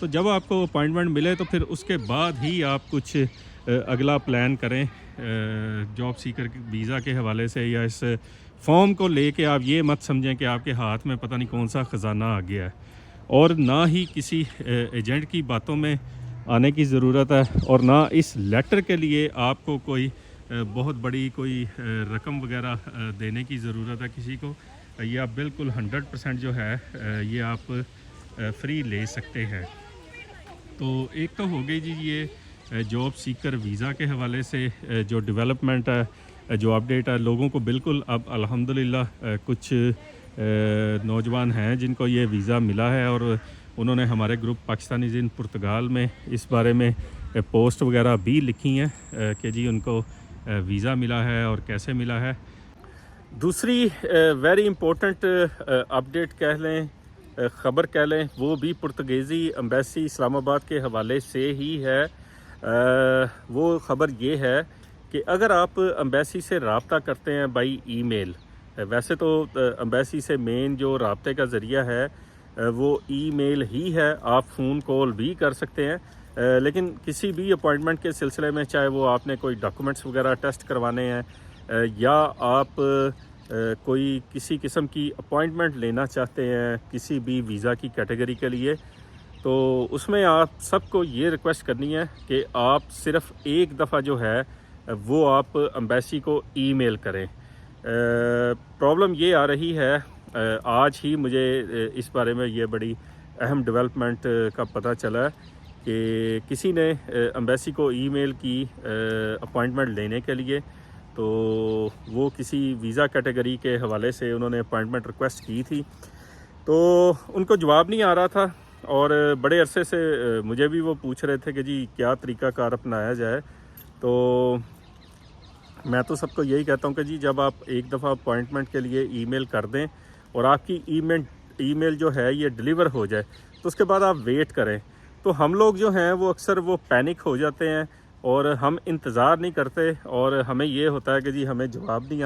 تو جب آپ کو اپوائنٹمنٹ ملے تو پھر اس کے بعد ہی آپ کچھ اگلا پلان کریں جاب سیکر ویزا کے حوالے سے، یا اس فارم کو لے کے آپ یہ مت سمجھیں کہ آپ کے ہاتھ میں پتہ نہیں کون سا خزانہ آ گیا ہے، اور نہ ہی کسی ایجنٹ کی باتوں میں آنے کی ضرورت ہے، اور نہ اس لیٹر کے لیے آپ کو کوئی بہت بڑی کوئی رقم وغیرہ دینے کی ضرورت ہے کسی کو. یہ آپ بالکل 100% جو ہے یہ آپ فری لے سکتے ہیں. تو ایک تو ہو گئی جی یہ جاب سیکر ویزا کے حوالے سے جو ڈیولپمنٹ ہے، جو اپڈیٹ ہے. لوگوں کو بالکل اب الحمدللہ کچھ نوجوان ہیں جن کو یہ ویزا ملا ہے، اور انہوں نے ہمارے گروپ پاکستانیز ان پرتگال میں اس بارے میں پوسٹ وغیرہ بھی لکھی ہیں کہ جی ان کو ویزا ملا ہے اور کیسے ملا ہے. دوسری ویری امپورٹنٹ اپڈیٹ کہہ لیں، خبر کہہ لیں، وہ بھی پرتگیزی امبیسی اسلام آباد کے حوالے سے ہی ہے. وہ خبر یہ ہے کہ اگر آپ امبیسی سے رابطہ کرتے ہیں بائی ای میل، ویسے تو امبیسی سے مین جو رابطے کا ذریعہ ہے وہ ای میل ہی ہے، آپ فون کال بھی کر سکتے ہیں، لیکن کسی بھی اپوائنٹمنٹ کے سلسلے میں، چاہے وہ آپ نے کوئی ڈاکومنٹس وغیرہ ٹیسٹ کروانے ہیں یا آپ کوئی کسی قسم کی اپوائنٹمنٹ لینا چاہتے ہیں کسی بھی ویزا کی کیٹیگری کے لیے، تو اس میں آپ سب کو یہ ریکویسٹ کرنی ہے کہ آپ صرف ایک دفعہ جو ہے وہ آپ امبیسی کو ای میل کریں. پرابلم یہ آ رہی ہے، آج ہی مجھے اس بارے میں یہ بڑی اہم ڈیولپمنٹ کا پتہ چلا کہ کسی نے امبیسی کو ای میل کی اپوائنٹمنٹ لینے کے لیے، تو وہ کسی ویزا کیٹیگری کے حوالے سے انہوں نے اپوائنٹمنٹ ریکویسٹ کی تھی، تو ان کو جواب نہیں آ رہا تھا، اور بڑے عرصے سے مجھے بھی وہ پوچھ رہے تھے کہ جی کیا طریقہ کار اپنایا جائے. تو میں تو سب کو یہی کہتا ہوں کہ جی جب آپ ایک دفعہ اپوائنٹمنٹ کے لیے ای میل کر دیں اور آپ کی ای میل جو ہے یہ ڈیلیور ہو جائے، تو اس کے بعد آپ ویٹ کریں. تو ہم لوگ جو ہیں وہ اکثر وہ پینک ہو جاتے ہیں اور ہم انتظار نہیں کرتے، اور ہمیں یہ ہوتا ہے کہ جی ہمیں جواب نہیں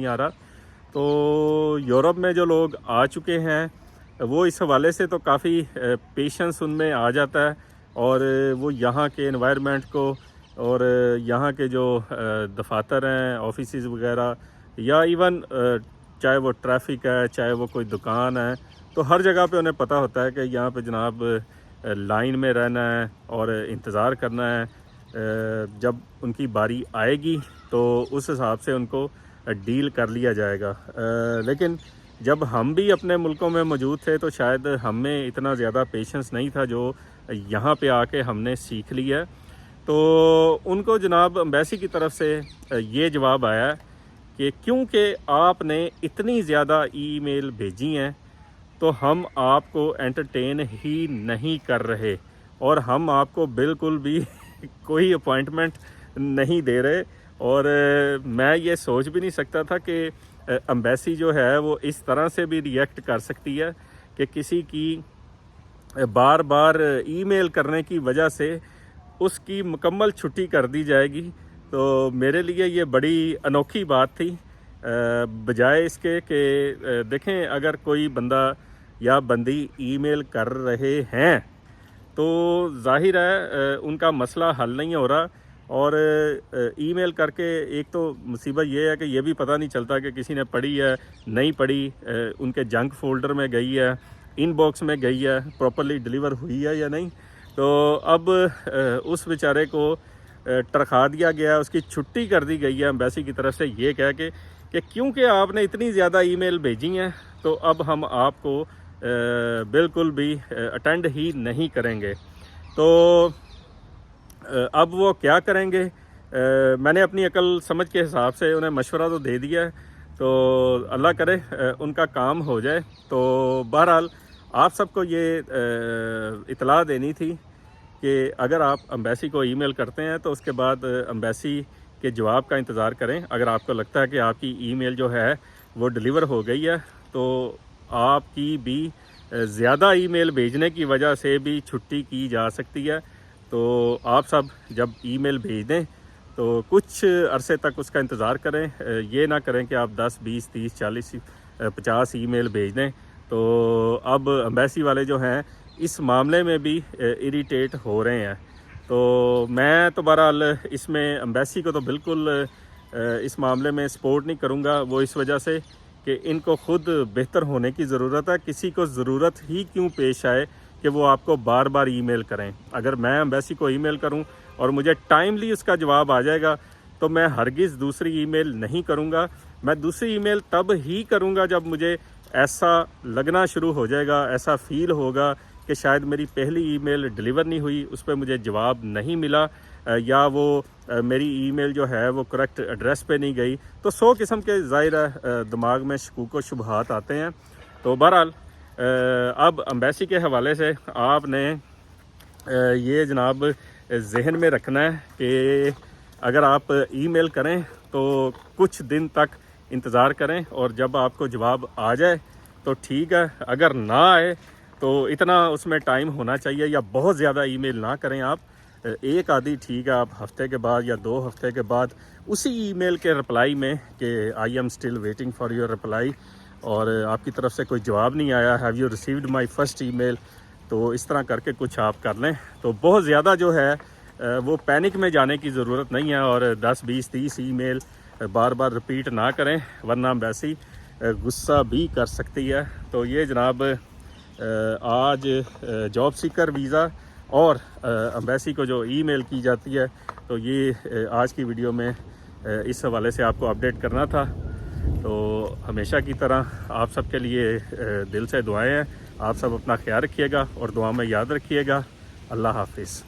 آ رہا. تو یورپ میں جو لوگ آ چکے ہیں وہ اس حوالے سے تو کافی پیشنس ان میں آ جاتا ہے، اور وہ یہاں کے انوائرمنٹ کو اور یہاں کے جو دفاتر ہیں، آفیسز وغیرہ، یا ایون چاہے وہ ٹریفک ہے، چاہے وہ کوئی دکان ہے، تو ہر جگہ پہ انہیں پتہ ہوتا ہے کہ یہاں پہ جناب لائن میں رہنا ہے اور انتظار کرنا ہے. جب ان کی باری آئے گی تو اس حساب سے ان کو ڈیل کر لیا جائے گا. لیکن جب ہم بھی اپنے ملکوں میں موجود تھے تو شاید ہم میں اتنا زیادہ پیشنس نہیں تھا جو یہاں پہ آ کے ہم نے سیکھ لیا. تو ان کو جناب امبیسی کی طرف سے یہ جواب آیا کہ کیونکہ آپ نے اتنی زیادہ ای میل بھیجی ہیں تو ہم آپ کو انٹرٹین ہی نہیں کر رہے، اور ہم آپ کو بالکل بھی کوئی اپوائنٹمنٹ نہیں دے رہے. اور میں یہ سوچ بھی نہیں سکتا تھا کہ امبیسی جو ہے وہ اس طرح سے بھی ریئیکٹ کر سکتی ہے کہ کسی کی بار بار ای میل کرنے کی وجہ سے اس کی مکمل چھٹی کر دی جائے گی. تو میرے لیے یہ بڑی انوکھی بات تھی، بجائے اس کے کہ دیکھیں اگر کوئی بندہ یا بندی ای میل کر رہے ہیں تو ظاہر ہے ان کا مسئلہ حل نہیں ہو رہا، اور ای میل کر کے ایک تو مصیبت یہ ہے کہ یہ بھی پتہ نہیں چلتا کہ کسی نے پڑھی ہے نہیں پڑھی، ان کے جنک فولڈر میں گئی ہے، ان باکس میں گئی ہے، پراپرلی ڈیلیور ہوئی ہے یا نہیں. تو اب اس بیچارے کو ٹرکھا دیا گیا، اس کی چھٹی کر دی گئی ہے امبیسی کی طرف سے، یہ کہہ کے کہ کیونکہ آپ نے اتنی زیادہ ای میل بھیجی ہیں تو اب ہم آپ کو بالکل بھی اٹینڈ ہی نہیں کریں گے. تو اب وہ کیا کریں گے؟ میں نے اپنی عقل سمجھ کے حساب سے انہیں مشورہ تو دے دیا ہے، تو اللہ کرے ان کا کام ہو جائے. تو بہرحال آپ سب کو یہ اطلاع دینی تھی کہ اگر آپ امبیسی کو ای میل کرتے ہیں تو اس کے بعد امبیسی کے جواب کا انتظار کریں. اگر آپ کو لگتا ہے کہ آپ کی ای میل جو ہے وہ ڈیلیور ہو گئی ہے تو آپ کی بھی زیادہ ای میل بھیجنے کی وجہ سے بھی چھٹی کی جا سکتی ہے. تو آپ سب جب ای میل بھیج دیں تو کچھ عرصے تک اس کا انتظار کریں، یہ نہ کریں کہ آپ 10 20 30 40 50 ای میل بھیج دیں. تو اب امبیسی والے جو ہیں اس معاملے میں بھی اریٹیٹ ہو رہے ہیں. تو میں تو بہرحال اس میں ایمبیسی کو تو بالکل اس معاملے میں سپورٹ نہیں کروں گا. وہ اس وجہ سے کہ ان کو خود بہتر ہونے کی ضرورت ہے. کسی کو ضرورت ہی کیوں پیش آئے کہ وہ آپ کو بار بار ای میل کریں. اگر میں ایمبیسی کو ای میل کروں اور مجھے ٹائملی اس کا جواب آ جائے گا تو میں ہرگز دوسری ای میل نہیں کروں گا. میں دوسری ای میل تب ہی کروں گا جب مجھے ایسا لگنا شروع ہو جائے گا, ایسا فیل ہوگا کہ شاید میری پہلی ای میل ڈیلیور نہیں ہوئی, اس پہ مجھے جواب نہیں ملا, یا وہ میری ای میل جو ہے وہ کریکٹ ایڈریس پہ نہیں گئی. تو 100 قسم کے ظاہر ہے دماغ میں شکوک و شبہات آتے ہیں. تو بہرحال اب ایمبیسی کے حوالے سے آپ نے یہ جناب ذہن میں رکھنا ہے کہ اگر آپ ای میل کریں تو کچھ دن تک انتظار کریں, اور جب آپ کو جواب آ جائے تو ٹھیک ہے, اگر نہ آئے تو اتنا اس میں ٹائم ہونا چاہیے, یا بہت زیادہ ای میل نہ کریں آپ. ایک آدھی ٹھیک ہے, آپ ہفتے کے بعد یا 2 ہفتے کے بعد اسی ای میل کے رپلائی میں کہ I am still waiting for your reply, اور آپ کی طرف سے کوئی جواب نہیں آیا, have you received my first email, تو اس طرح کر کے کچھ آپ کر لیں. تو بہت زیادہ جو ہے وہ پینک میں جانے کی ضرورت نہیں ہے, اور 10 20 30 ای میل بار بار رپیٹ نہ کریں, ورنہ ایمبیسی غصہ بھی کر سکتی ہے. تو یہ جناب آج جاب سیکر ویزا اور ایمبیسی کو جو ای میل کی جاتی ہے, تو یہ آج کی ویڈیو میں اس حوالے سے آپ کو اپڈیٹ کرنا تھا. تو ہمیشہ کی طرح آپ سب کے لیے دل سے دعائیں ہیں. آپ سب اپنا خیال رکھیے گا اور دعا میں یاد رکھیے گا. اللہ حافظ.